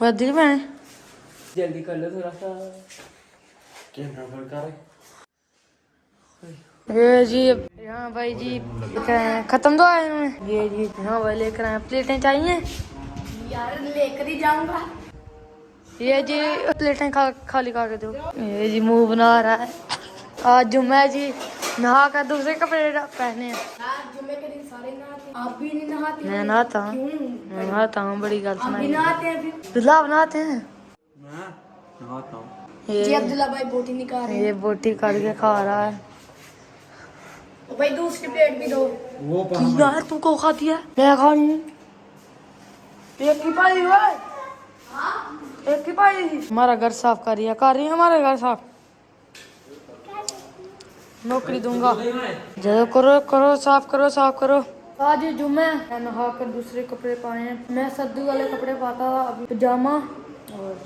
वर्दी पहने जल्दी कर लो थोड़ा सा कैमरा बंद कर। ये जी हाँ भाई जी खत्म तो आए हैं ये जी। हाँ भाई लेकर आए प्लेटें चाहिए यार लेकर ही जाऊंगा। ये जी प्लेटें खाली खा के दो। ये जी मुंह बना रहा है। आज जुम्मा है जी नहा कर दूसरे कपड़े पहने हैं। यार जुम्मे के दिन सारे नहाते हैं। आप भी नहीं नहाते? मैं नहाता हूँ। क्यों? मैं नहाता हूँ बड़ी गल आप भी सुनाई। नहाते हैं फिर? दूल्हा बनाते हैं। मैं नहाता हूँ। जी अब्दुल्ला भाई बोटी निकाल रहे ये हैं। बोटी काट के खा रहा है। और भाई दूसरी प्लेट भी दो। वो यार तू को खाती है? मैं खा रही हूँ। एक की पाई हुआ है। एक की पाई। हमारा घर साफ कर रही है हमारा घर साफ। नौकरी दूंगा। जब करो करो साफ करो। आज जुम्मे है नहा कर दूसरे कपड़े पाए हैं। मैं सर्दी वाले कपड़े पाता था अभी पजामा और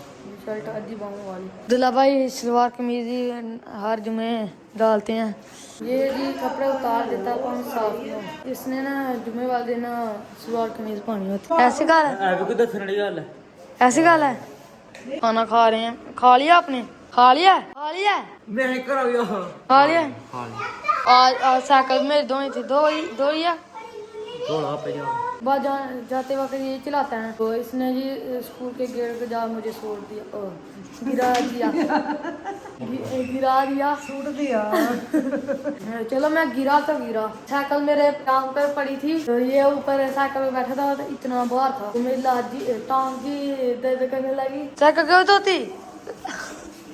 शर्ट आधी बाहों वाली। दुल्हा भाई सलवार कमीज ही हर जुम्मे डालते हैं। ये जी कपड़े उतार देता कौन साफ नहीं। इसने ना जुम्मे वाले दिन सलवार कमीज पहनी होती। ऐसी गल है। ऐ भी दसने वाली गल है। ऐसी गल है। खाना खा रहे हैं। खा लिया आपने? खा लिया मैं कर गया। खा लिया। आज साइकिल मेरे दो ही थे। दो ही है। थोड़ा पे जाओ। बाद जाते वक्त ये चलाता है तो इसने जी स्कूल के गेट पे जा मुझे छोड़ दिया गिरा दिया सूट दिया। चलो मैं गिरा तो गिरा। साइकिल मेरे टांग पे पड़ी थी तो ये ऊपर साइकिल में बैठा था तो इतना बाहर था तो मेरी टांग की दर्द करने लगी। साइकिल क्यों धोती?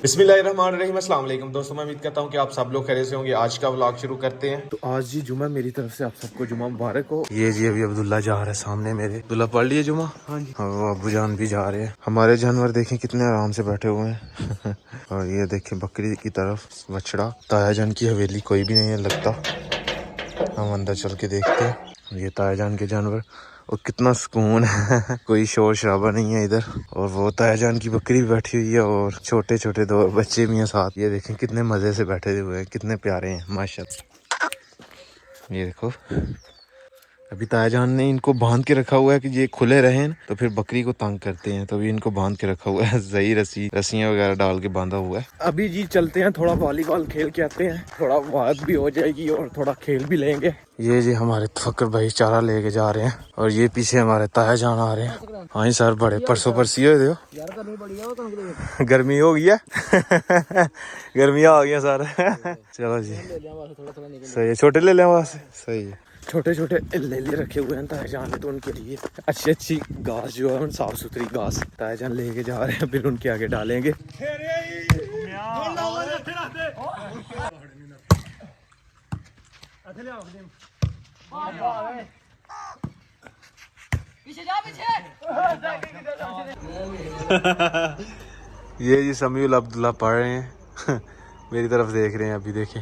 बिस्मिल्लाहिर्रहमानिर्रहीम। अस्सलाम वालेकुम दोस्तों, मैं उम्मीद करता हूँ कि आप सब लोग खैरियत से होंगे। आज का व्लॉग शुरू करते हैं। तो आज जी जुमा मेरी तरफ से आप सबको जुमा मुबारक हो। ये जी अभी अब्दुल्ला जा रहा है सामने मेरे। अब्दुल्ला पढ़ लिए जुमा? हाँ जी। और अबू जान भी जा रहे हैं। हमारे जानवर देखें कितने आराम से बैठे हुए हैं। और ये देखें बकरी की तरफ बछड़ा। ताया जान की हवेली कोई भी नहीं है लगता। हम अंदर चल के देखते हैं। ये ताया जान के जानवर और कितना सुकून है। कोई शोर शराबा नहीं है इधर। और वो ताया जान की बकरी भी बैठी हुई है और छोटे छोटे दो बच्चे भी हैं साथ। ये देखें कितने मजे से बैठे हुए हैं, कितने प्यारे हैं माशाल्लाह। ये देखो अभी ताया जान ने इनको बांध के रखा हुआ है कि ये खुले रहें तो फिर बकरी को तंग करते हैं, तो भी इनको बांध के रखा हुआ है। सही रस्सियां वगैरह डाल के बांधा हुआ है। अभी जी चलते हैं, थोड़ा वॉलीबॉल खेल के आते हैं, थोड़ा बात भी हो जाएगी और थोड़ा खेल भी लेंगे। ये जी हमारे फकर भाई चारा लेके जा रहे हैं और ये पीछे हमारे ताया जान आ रहे हैं। हाँ सर बड़े परसों परसी हो दो गर्मी हो गई है। गर्मियाँ आ गई सर। चलो जी सही है, छोटे ले लें वहाँ से। सही है, छोटे छोटे ले रखे हुए हैं ताया जान ने, तो उनके लिए अच्छी अच्छी घास जो है साफ सुथरी घास ताया जान लेके जा रहे हैं, फिर उनके आगे डालेंगे। ये जी समीउल अब्दुल्ला पढ़ रहे हैं। मेरी तरफ देख रहे हैं। अभी देखें,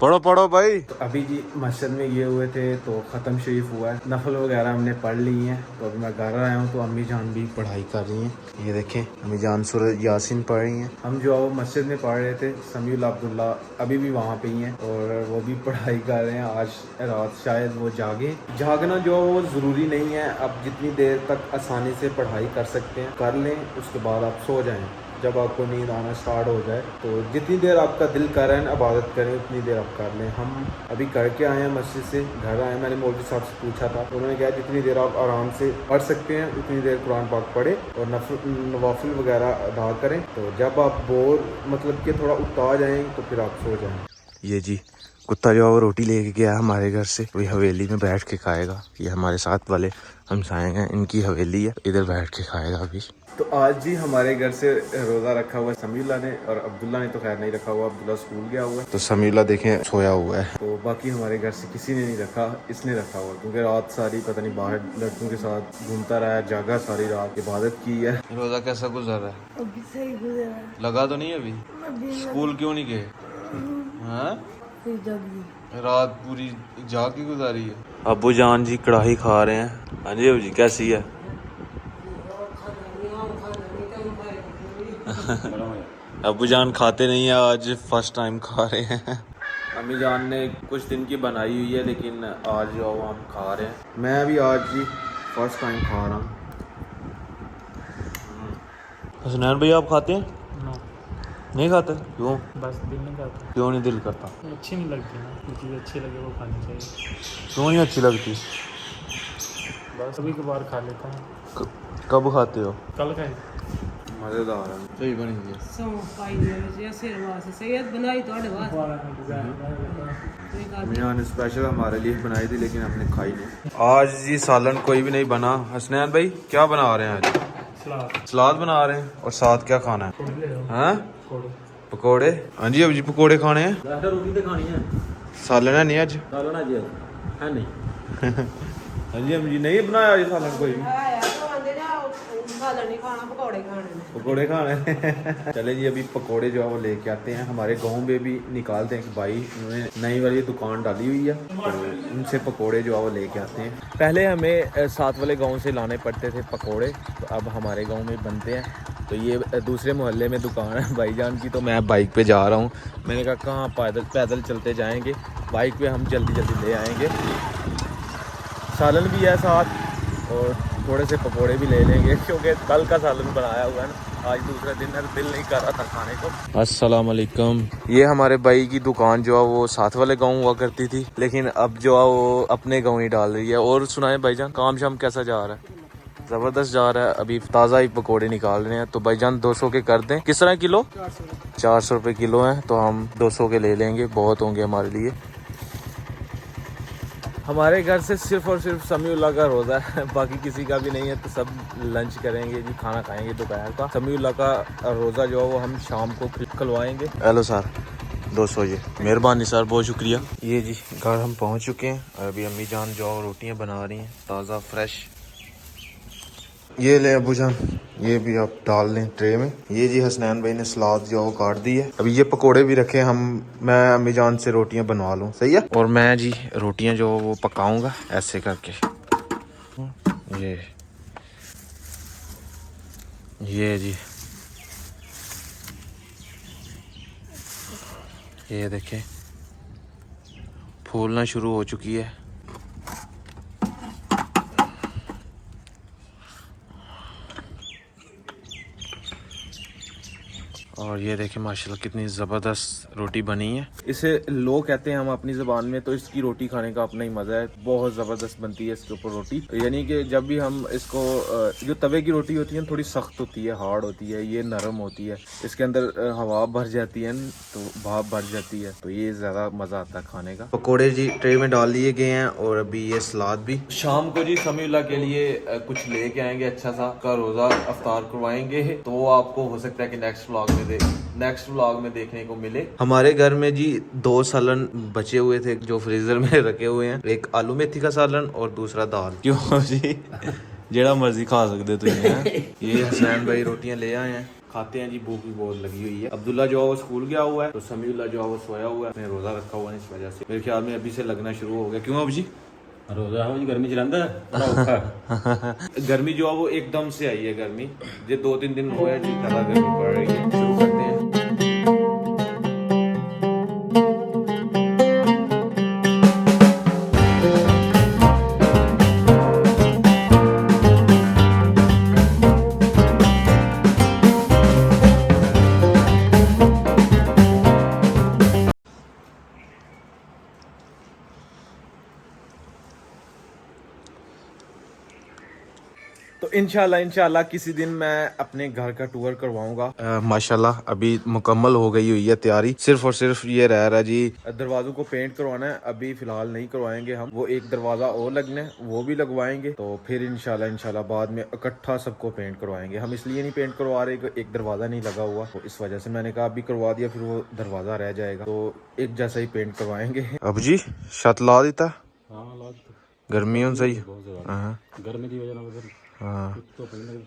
पढ़ो भाई। तो अभी जी मस्जिद में ये हुए थे तो ख़त्म शरीफ हुआ है, नफल वगैरह हमने पढ़ ली हैं। तो अभी मैं घर आया हूँ तो अम्मी जान भी पढ़ाई कर रही हैं। ये देखें अम्मी जान सूरह यासीन पढ़ रही हैं। हम जो है वो मस्जिद में पढ़ रहे थे। समीउल अब्दुल्ला अभी भी वहाँ पे ही हैं और वो भी पढ़ाई कर रहे हैं। आज रात शायद वो जागना जो है वो ज़रूरी नहीं है। आप जितनी देर तक आसानी से पढ़ाई कर सकते हैं कर लें, उसके बाद आप सो जाएँ। जब आपको नींद आना स्टार्ट हो जाए तो जितनी देर आपका दिल कर रहा है इबादत करें, उतनी देर आप कर लें। हम अभी करके आए हैं मस्जिद से, घर आए। मैंने मौलवी साहब से पूछा था, उन्होंने कहा जितनी देर आप आराम से पढ़ सकते हैं उतनी देर कुरान पाक पढ़े और नवाफिल वगैरह अदा करें। तो जब आप बोर मतलब कि थोड़ा उकता जाएँ तो फिर आप सो जाएँ। ये जी कुत्ता जो है वो रोटी लेके गया हमारे घर से, वही हवेली में बैठ के खाएगा। ये हमारे साथ वाले हमसाए हैं, इनकी हवेली है, इधर बैठ के खाएगा अभी। तो आज जी हमारे घर से रोज़ा रखा हुआ है समीउल्ला ने, और अब्दुल्ला ने तो खैर नहीं रखा हुआ, अब्दुल्ला स्कूल गया हुआ है। तो समीउल्ला देखें सोया हुआ है। तो बाकी हमारे घर से किसी ने नहीं रखा, इसने रखा हुआ क्योंकि रात सारी पता नहीं बाहर लड़कों के साथ घूमता रहा है, जागा सारी रात, इबादत की है। रोज़ा कैसा गुजर रहा है? अभी सही गुजर रहा है। लगा तो नहीं अभी? स्कूल क्यों नहीं गए? हाँ रात पूरी जाग के गुजारी है। अबू जान जी कढ़ाई खा रहे हैं। हाँ जी अबू जी कैसी है? अबू जान खाते नहीं है, आज फर्स्ट टाइम खा रहे हैं। अम्मी जान ने कुछ दिन की बनाई हुई है लेकिन आज जो हम खा रहे हैं। मैं भी आज जी फर्स्ट टाइम खा रहा हूँ। हसनैन भाई आप खाते हैं? नो, नहीं खाते? क्यों? बस दिल नहीं करता, क्यों नहीं दिल करता? अच्छी नहीं लगती ना, जो चीज़ अच्छी लगे वो खानी चाहिए। क्यों नहीं अच्छी लगती? बस कभी कभार खा लेता हूँ, कब खाते हो? कल खाए। मज़ेदार है, सही बनी है। मियाँ ने स्पेशल हमारे लिए बनाई थी लेकिन हमने खाई नहीं। आज जी सालन कोई भी नहीं बना। हसनैन भाई क्या बना रहे हैं आज? सलाद सलाद बना रहे हैं। और साथ क्या खाना है? थोड़ी ले लो, हाँ थोड़ी। पकोड़े। हाँ जी अब जी पकोड़े खाने हैं। रोटी तो खानी है, सालन है नहीं आज? सालन आज है नहीं। हाँ जी हम जी नहीं बनाया आज सालन कोई भी। पकोड़े खाने चले जी अभी पकोड़े जो है वो लेके आते हैं। हमारे गांव में भी निकालते हैं, भाई उन्होंने नई वाली दुकान डाली हुई है तो उनसे पकोड़े जो है वो लेके आते हैं। पहले हमें साथ वाले गांव से लाने पड़ते थे पकोड़े, तो अब हमारे गांव में बनते हैं। तो ये दूसरे मोहल्ले में दुकान है भाईजान की, तो मैं बाइक पे जा रहा हूँ। मैंने कहा कहाँ पैदल चलते जाएंगे, बाइक पे हम जल्दी जल्दी ले आएंगे। सालन भी है साथ और थोड़े से पकोड़े भी ले लेंगे क्योंकि कल का सालन बनाया हुआ है ना, आज दूसरा दिन है, दिल नहीं कर रहा था खाने को। अस्सलाम वालेकुम। ये हमारे भाई की दुकान जो है वो साथ वाले गांव हुआ करती थी, लेकिन अब जो है वो अपने गांव ही डाल रही है। और सुनाए भाईजान काम शाम कैसा जा रहा है? ज़बरदस्त जा रहा है। अभी ताज़ा ही पकोड़े निकाल रहे हैं, तो भाईजान 200 के कर दें। किस तरह किलो? 400 रुपये किलो हैं, तो हम 200 के ले लेंगे, बहुत होंगे हमारे लिए। हमारे घर से सिर्फ और सिर्फ समीउल्लाह का रोज़ा है, बाकी किसी का भी नहीं है। तो सब लंच करेंगे जी, खाना खाएंगे दोपहर का। समीउल्लाह का रोज़ा जो है वो हम शाम को खुलवाएंगे। हेलो सर 200 ये मेहरबानी सर, बहुत शुक्रिया। ये जी घर हम पहुंच चुके हैं और अभी अम्मी जान जो रोटियां बना रही हैं ताज़ा फ्रेश। ये ले अबू जान, ये भी आप डाल लें ट्रे में। ये जी हसनैन भाई ने सलाद जो वो काट दी है। अभी ये पकोड़े भी रखे हम, मैं अम्मी जान से रोटियां बनवा लूँ, सही है। और मैं जी रोटियां जो वो पकाऊंगा ऐसे करके। ये जी ये देखें फूलना शुरू हो चुकी है। और ये देखें माशाल्लाह कितनी ज़बरदस्त रोटी बनी है। इसे लोग कहते हैं हम अपनी ज़बान में, तो इसकी रोटी खाने का अपना ही मज़ा है। बहुत ज़बरदस्त बनती है इसके ऊपर रोटी। यानी कि जब भी हम इसको, जो तवे की रोटी होती है थोड़ी सख्त होती है, हार्ड होती है, ये नरम होती है। इसके अंदर हवा भर जाती है तो भाप भर जाती है, तो ये ज़्यादा मज़ा आता है खाने का। पकौड़े जी ट्रे में डाल दिए गए हैं और अभी ये सलाद भी। शाम को जी समीउल्लाह के लिए कुछ लेके आएंगे, अच्छा सा का रोज़ा अफ्तार करवाएंगे, तो वो आपको हो सकता है कि नेक्स्ट व्लॉग में देखने को मिले। हमारे घर में जी 2 सालन बचे हुए थे जो फ्रीजर में रखे हुए हैं, एक आलू मेथी का सालन और दूसरा दाल। क्यों जी जेड़ा मर्जी खा सकते तुम। ये हसनैन भाई रोटियां ले आए हैं, खाते हैं जी, भूख भी बहुत लगी हुई है। अब्दुल्ला जो है वो स्कूल गया हुआ है, तो समीउल्लाह जो है वो सोया हुआ है। मैं रोजा रखा हुआ है, इस वजह से मेरे ख्याल में अभी से लगना शुरू हो गया। क्यों अब जी? रोजा हो जी, गर्मी चलांदा गर्मी जो है वो एकदम से आई है। गर्मी जो 2-3 दिन हुआ है जी, ज़्यादा गर्मी पड़ रही है। शुरू करते हैं। तो इंशाल्लाह किसी दिन मैं अपने घर का टूर करवाऊंगा। माशाल्लाह अभी मुकम्मल हो गई हुई है तैयारी, सिर्फ और सिर्फ ये रह रहा है जी दरवाजों को पेंट करवाना है। अभी फिलहाल नहीं करवाएंगे हम, वो एक दरवाजा और लगना है, वो भी लगवाएंगे। तो फिर इंशाल्लाह बाद में इकट्ठा सबको पेंट करवाएंगे। हम इसलिए नहीं पेंट करवा रहे कि एक दरवाजा नहीं लगा हुआ, तो इस वजह से मैंने कहा अभी करवा दिया फिर वो दरवाजा रह जाएगा, तो एक जैसा ही पेंट करवाएंगे। अब जी छत ला देता, गर्मी सही गर्मी की वजह हाँ।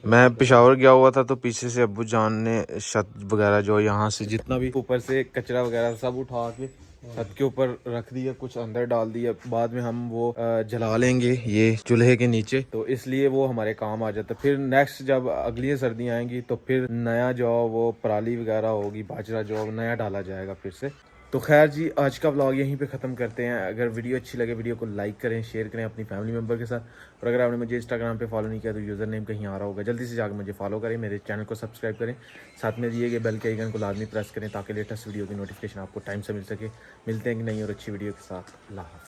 मैं पेशावर गया हुआ था, तो पीछे से अब्बू जान ने छत वगैरह जो यहाँ से जितना भी ऊपर से कचरा वगैरह सब उठा के छत के ऊपर रख दिया, कुछ अंदर डाल दिया। बाद में हम वो जला लेंगे ये चूल्हे के नीचे, तो इसलिए वो हमारे काम आ जाता। फिर नेक्स्ट जब अगली सर्दियाँ आएंगी तो फिर नया जो वो पराली वगैरह होगी, बाजरा जो नया डाला जाएगा फिर से। तो खैर जी, आज का व्लॉग यहीं पे ख़त्म करते हैं। अगर वीडियो अच्छी लगे वीडियो को लाइक करें, शेयर करें अपनी फैमिली मेम्बर के साथ। और अगर आपने मुझे इंस्टाग्राम पे फॉलो नहीं किया तो यूज़र नेम कहीं आ रहा होगा, जल्दी से जाकर मुझे फॉलो करें, मेरे चैनल को सब्सक्राइब करें, साथ में दिए गए बेल के आइकन को लाजमी प्रेस करें ताकि लेटेस्ट वीडियो की नोटिफिकेशन आपको टाइम से मिल सके। मिलते हैं कि नई और अच्छी वीडियो के साथ। अल्लाह हाफ़िज़।